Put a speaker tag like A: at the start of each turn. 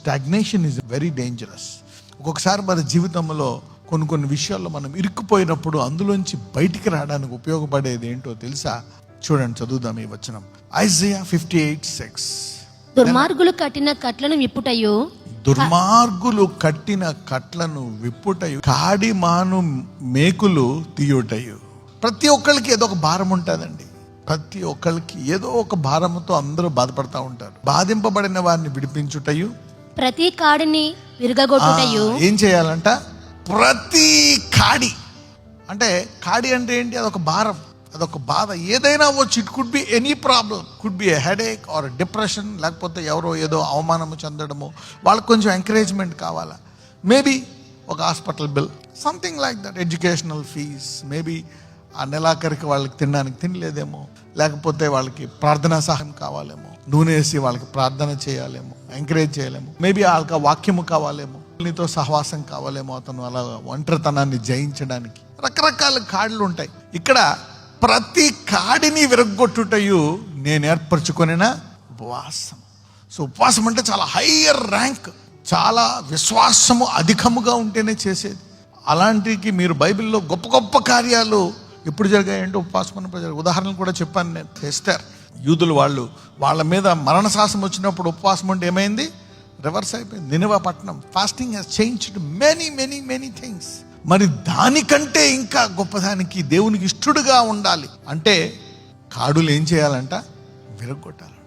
A: Stagnation is very dangerous. ఒక్కొక్కసారి మన జీవితంలో కొన్ని విషయాల్లో మనం ఇరుక్కుపోయినప్పుడు అందులోంచి బయటికి రావడానికి ఉపయోగపడేది ఏంటో తెలుసా? చూడండి, చదువుదాం ఈ వచనం. ఐజయా 58:6.
B: దుర్మార్గులు కట్టిన కట్లను విప్పుటయు,
A: దుర్మార్గులు కట్టిన కట్లను విప్పుటయు, కాడి మాను మేకులు తీయుటయు. ప్రతి ఒక్కరికి ఏదో ఒక భారం ఉంటుందండి. ప్రతి ఒక్కరికి ఏదో ఒక భారంతో అందరూ బాధపడతా ఉంటారు. బాధింపబడిన వారిని విడిపించుటయు,
B: ప్రతి కాడిని విరగగొట్టుటయు.
A: ఏం చేయాలంట? ప్రతి కాడి. అంటే కాడి అంటే ఏంటి? అదొక భారం, అదొక బాధ. ఏదైనా అవ్వచ్చు. It could be any problem. Could be a headache are depression, లేకపోతే ఎవరో ఏదో అవమానము చెందడము, వాళ్ళకి కొంచెం ఎంకరేజ్మెంట్ కావాలా, మేబీ ఒక hospital bill, something like that, educational fees, maybe ఆ నెలాఖరికి వాళ్ళకి తినడానికి తినలేదేమో, లేకపోతే వాళ్ళకి ప్రార్థనా సహాయం కావాలేమో, నూనె వేసి వాళ్ళకి ప్రార్థన చేయాలేమో, ఎంకరేజ్ చేయలేమో, మేబీ వాళ్ళకి వాక్యము కావాలేమో, నీతో సహవాసం కావాలేమో, అతను అలా ఒంటరితనాన్ని జయించడానికి. రకరకాల కాడులు ఉంటాయి. ఇక్కడ ప్రతి కాడిని విరగొట్టుటయు నేను ఏర్పరచుకొనిన ఉపవాసం. సో ఉపవాసం అంటే చాలా హయ్యర్ ర్యాంక్, చాలా విశ్వాసము అధికముగా ఉంటేనే చేసేది. అలాంటికి మీరు బైబిల్లో గొప్ప గొప్ప కార్యాలు ఎప్పుడు జరిగాయంటే ఉపవాసం ఉన్నప్పుడు జరిగాయి. ఉదాహరణలు కూడా చెప్పాను నేను. ఎస్తేర్, యూదులు వాళ్ళ మీద మరణశాసనం వచ్చినప్పుడు ఉపవాసం ఉంటే ఏమైంది? రివర్స్ అయిపోయింది. నినివే పట్టణం. Fasting has changed many many many things. మరి దానికంటే ఇంకా గొప్పదానికి దేవునికి ఇష్టడుగా ఉండాలి అంటే కాడులు ఏం చేయాలంట? విరగొట్టాలి.